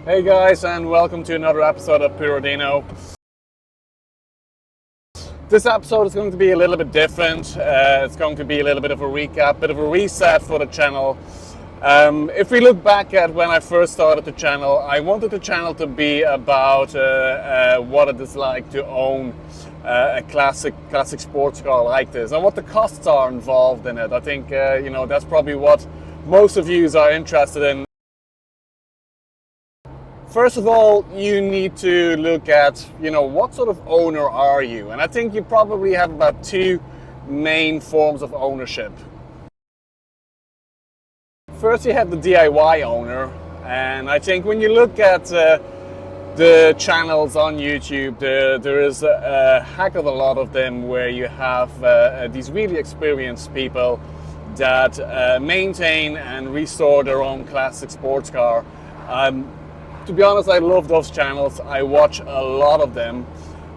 Hey guys, and welcome to another episode of Puro Dino. This episode is going to be a little bit different. It's going to be a little bit of a recap, bit of a reset for the channel. If we look back at when I first started the channel, I wanted the channel to be about what it is like to own a classic sports car like this, and what the costs are involved in it. I think that's probably what most of you are interested in. First of all, you need to look at, what sort of owner are you? And I think you probably have about two main forms of ownership. First, you have the DIY owner. And I think when you look at the channels on YouTube, there is a heck of a lot of them where you have these really experienced people that maintain and restore their own classic sports car. To be honest, I love those channels. I watch a lot of them.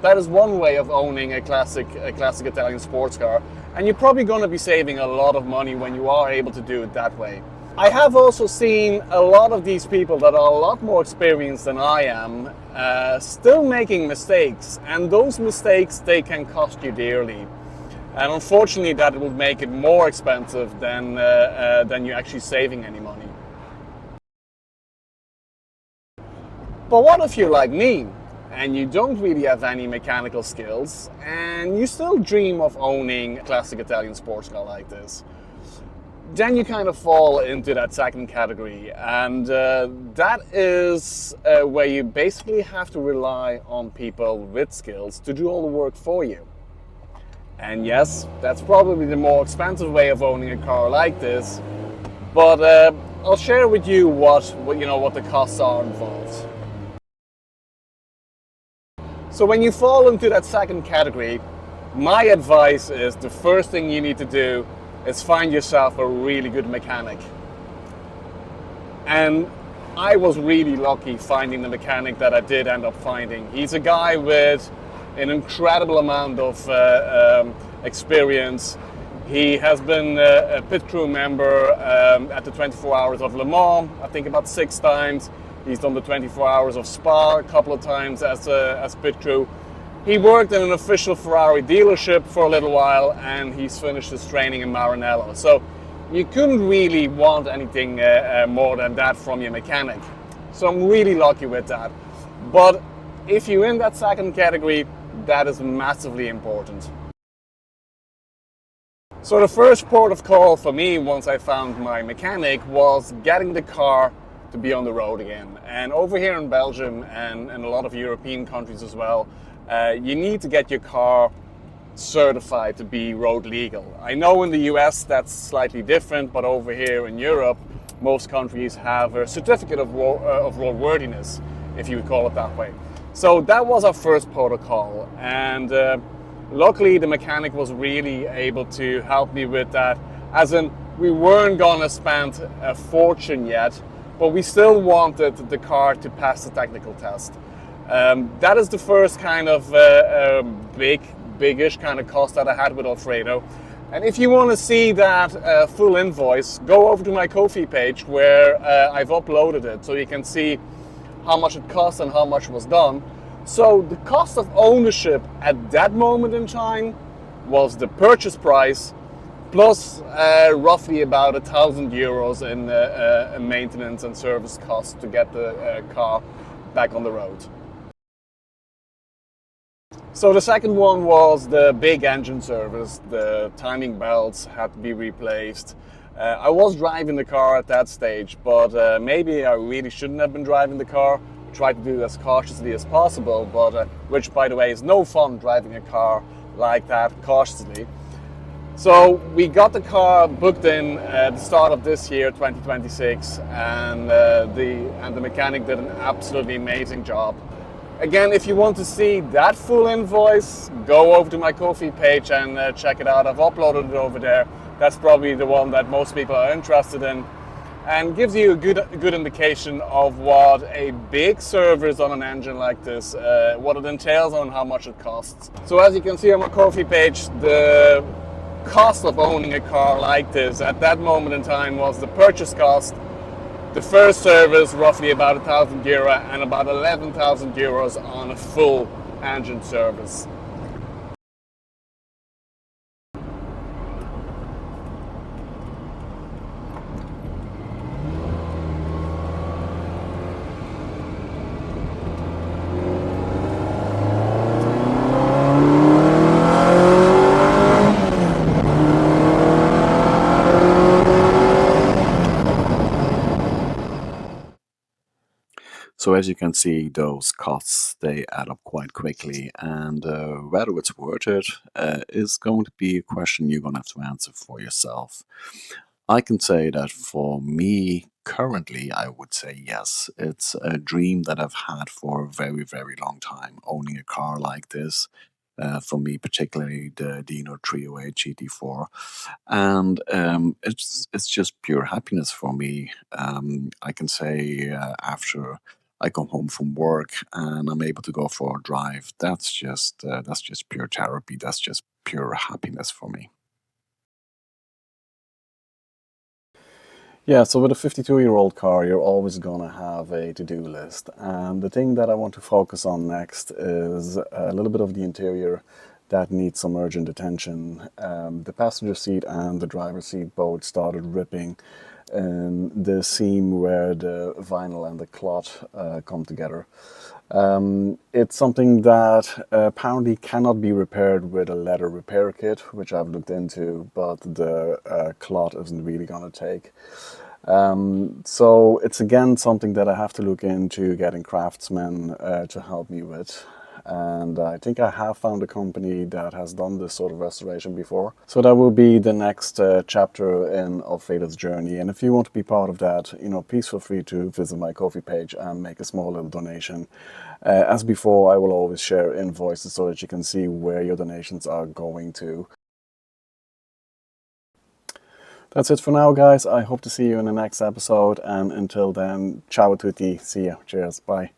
That is one way of owning a classic Italian sports car, and you're probably going to be saving a lot of money when you are able to do it that way. I have also seen a lot of these people that are a lot more experienced than I am still making mistakes, and those mistakes, they can cost you dearly. And unfortunately, that will make it more expensive than you actually saving any money. But what if you're like me and you don't really have any mechanical skills and you still dream of owning a classic Italian sports car like this? Then you kind of fall into that second category, and that is where you basically have to rely on people with skills to do all the work for you. And yes, that's probably the more expensive way of owning a car like this, but I'll share with you what the costs are involved. So when you fall into that second category, my advice is the first thing you need to do is find yourself a really good mechanic. And I was really lucky finding the mechanic that I did end up finding. He's a guy with an incredible amount of experience. He has been a pit crew member at the 24 Hours of Le Mans, I think about 6 times. He's done the 24 Hours of Spa a couple of times as pit crew. He worked in an official Ferrari dealership for a little while, and he's finished his training in Maranello. So you couldn't really want anything more than that from your mechanic. So I'm really lucky with that. But if you're in that second category, that is massively important. So the first port of call for me once I found my mechanic was getting the car to be on the road again. And over here in Belgium and a lot of European countries as well, you need to get your car certified to be road legal. I know in the US that's slightly different, but over here in Europe, most countries have a certificate of roadworthiness, if you would call it that way. So that was our first protocol, and luckily the mechanic was really able to help me with that, as in we weren't gonna spend a fortune yet, but we still wanted the car to pass the technical test. That is the first kind of big-ish kind of cost that I had with Alfredo. And if you want to see that full invoice, go over to my Ko-fi page where I've uploaded it, so you can see how much it cost and how much was done. So the cost of ownership at that moment in time was the purchase price plus roughly about €1,000 in maintenance and service costs to get the car back on the road. So the second one was the big engine service. The timing belts had to be replaced. I was driving the car at that stage, but maybe I really shouldn't have been driving the car. I tried to do it as cautiously as possible, but which, by the way, is no fun driving a car like that cautiously. So we got the car booked in at the start of this year, 2026, and the mechanic did an absolutely amazing job. Again, if you want to see that full invoice, go over to my Ko-fi page and check it out. I've uploaded it over there. That's probably the one that most people are interested in, and gives you a good indication of what a big service on an engine like this, what it entails and how much it costs. So as you can see on my Ko-fi page, the cost of owning a car like this at that moment in time was the purchase cost The first service roughly about €1,000 and about €11,000 on a full engine service. So as you can see, those costs, they add up quite quickly, and whether it's worth it is going to be a question you're going to have to answer for yourself. I can say that for me, currently, I would say yes. It's a dream that I've had for a very, very long time, owning a car like this. For me, particularly the Dino 308 GT4, and it's just pure happiness for me. I can say after I come home from work and I'm able to go for a drive, that's just pure therapy. That's just pure happiness for me. Yeah, so with a 52-year-old car, you're always going to have a to-do list. And the thing that I want to focus on next is a little bit of the interior that needs some urgent attention. The passenger seat and the driver's seat both started ripping in the seam where the vinyl and the cloth come together. It's something that apparently cannot be repaired with a leather repair kit, which I've looked into, but the cloth isn't really going to take. So it's again something that I have to look into getting craftsmen to help me with. And I think I have found a company that has done this sort of restoration before. So that will be the next chapter in Alfredo's journey. And if you want to be part of that, please feel free to visit my Ko-fi page and make a small little donation. As before, I will always share invoices so that you can see where your donations are going to. That's it for now, guys. I hope to see you in the next episode. And until then, ciao a tutti. See ya. Cheers. Bye.